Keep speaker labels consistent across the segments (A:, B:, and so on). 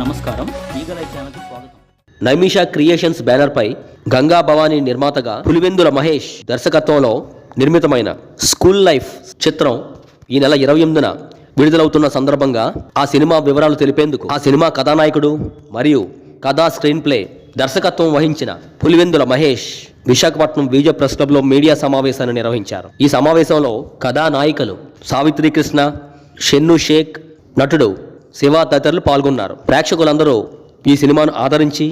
A: నమస్కారం, eagle I ఛానల్కి స్వాగతం.
B: నైమిషా క్రియేషన్స్ బ్యానర్ పై గంగా భవానీ నిర్మాతగా పులివెందుల మహేష్ దర్శకత్వంలో నిర్మితమైన స్కూల్ లైఫ్ చిత్రం ఈ నెల 28న విడుదలవుతున్న సందర్భంగా ఆ సినిమా వివరాలు తెలిపేందుకు ఆ సినిమా కథానాయకుడు మరియు కథా స్క్రీన్ ప్లే దర్శకత్వం వహించిన పులివెందుల మహేష్ విశాఖపట్నం విజయ ప్రెస్ క్లబ్లో మీడియా సమావేశాన్ని నిర్వహించారు. ఈ సమావేశంలో కథానాయికలు సావిత్రి కృష్ణ, షెన్ను షేక్, నటుడు శివ తదితరులు పాల్గొన్నారు. ప్రేక్షకులందరూ ఈ సినిమాను ఆదరించి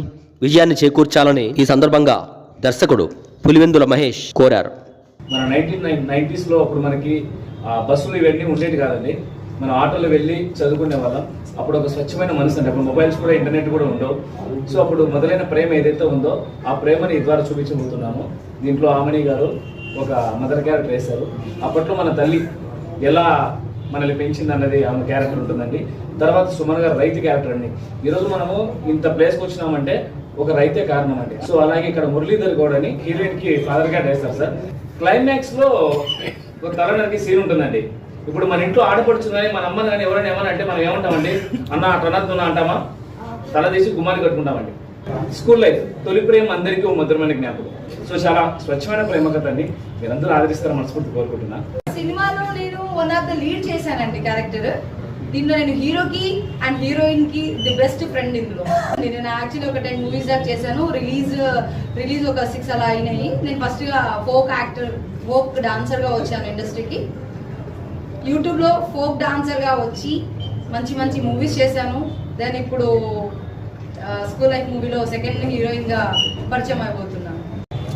B: విజయాన్ని చేకూర్చాలని ఈ సందర్భంగా దర్శకుడు పులివెందుల మహేష్ కోరారు.
C: మన 1990s అప్పుడు మనకి బస్సులు ఇవన్నీ ఉండేది కాదండి. మనం ఆటోలో వెళ్ళి చదువుకునే వాళ్ళం. అప్పుడు ఒక స్వచ్ఛమైన మనసు అండి. అప్పుడు మొబైల్స్ కూడా, ఇంటర్నెట్ కూడా ఉండవు. సో అప్పుడు మొదలైన ప్రేమ ఏదైతే ఉందో ఆ ప్రేమని ఈ ద్వారా చూపించబోతున్నాము. దీంట్లో ఆమని గారు ఒక మదర్ క్యారెక్టర్ వేశారు. అప్పట్లో మన తల్లి ఎలా మనల్ని పెంచింది అన్నది ఆమె క్యారెక్టర్ ఉంటుందండి. తర్వాత సుమన్ గారు రైతు క్యారెక్టర్ అండి. ఈరోజు మనము ఇంత ప్లేస్కి వచ్చినామంటే ఒక రైతే కారణం అండి. సో అలాగే ఇక్కడ మురళీధర్ గౌడ్ అని హీరోయిన్ కి ఫాదర్ గా వేస్తారు సార్. క్లైమాక్స్ లో ఒక తలనరికి సీన్ ఉంటుందండి. ఇప్పుడు మన ఇంట్లో ఆడపడుచుందని మన అమ్మని కానీ ఎవరైనా ఏమన్నా అంటే మనం ఏమంటామండి, అన్న అట్లా అంటామా, తల తీసి గుమ్మాన్ని కట్టుకుంటామండి. స్కూల్ లైఫ్ తొలి ప్రేమ అందరికీ ఒక మధురమైన జ్ఞాపకం. సో చాలా స్వచ్ఛమైన ప్రేమ కథ అండి. మీరందరూ ఆదరిస్తారని మనస్ఫూర్తి కోరుకుంటున్నా.
D: సినిమాలో నేను వన్ ఆఫ్ ద లీడ్ చేశానండి క్యారెక్టర్. దీనిలో నేను హీరోకి అండ్ హీరోయిన్ కి ది బెస్ట్ ఫ్రెండ్. ఇందులో నేను యాక్చువల్లీ ఒక 10 మూవీస్ దాకా చేశాను. రిలీజ్ ఒక 6 అలా అయినాయి. నేను ఫస్ట్ గా ఫోక్ డాన్సర్ గా వచ్చాను ఇండస్ట్రీకి. యూట్యూబ్ లో ఫోక్ డాన్సర్ గా వచ్చి మంచి మంచి మూవీస్ చేశాను. దెన్ ఇప్పుడు స్కూల్ లైఫ్ మూవీలో సెకండ్ హీరోయిన్ గా పరిచయం అయిపోతున్నాను.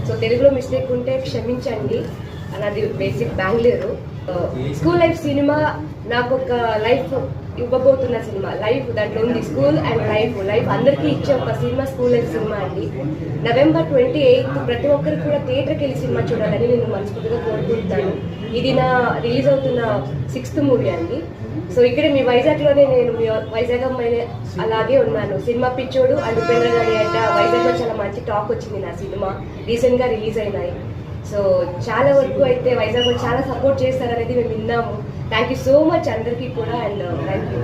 E: సో తెలుగులో మిస్టేక్ ఉంటే క్షమించండి. నాది basic Bengaluru. School life cinema నాకు ఒక లైఫ్ ఇవ్వబోతున్న సినిమా. లైఫ్ దాంట్లో ఉంది స్కూల్ అండ్ లైఫ్ అందరికీ ఇచ్చే ఒక సినిమా స్కూల్ లైఫ్ సినిమా అండి. November 28 ప్రతి ఒక్కరికి కూడా థియేటర్కి వెళ్ళి సినిమా చూడాలని నేను మనస్ఫూర్తిగా కోరుకుంటాను. ఇది నా రిలీజ్ అవుతున్న 6th మూవీ అండి. సో ఇక్కడే మీ వైజాగ్లోనే నేను మీ వైజాగ్ అమ్మాయిని అలాగే ఉన్నాను. సినిమా పిచ్చోడు అండ్ ఉపేంద్ర గారి అంట వైజాగ్లో చాలా మంచి టాక్ వచ్చింది. నా సినిమా రీసెంట్గా రిలీజ్ అయినాయి. సో చాలా వరకు అయితే వైజాగ్లో చాలా సపోర్ట్ చేస్తారనేది మేము విన్నాము. థ్యాంక్ యూ సో మచ్ అందరికీ కూడా. And thank you.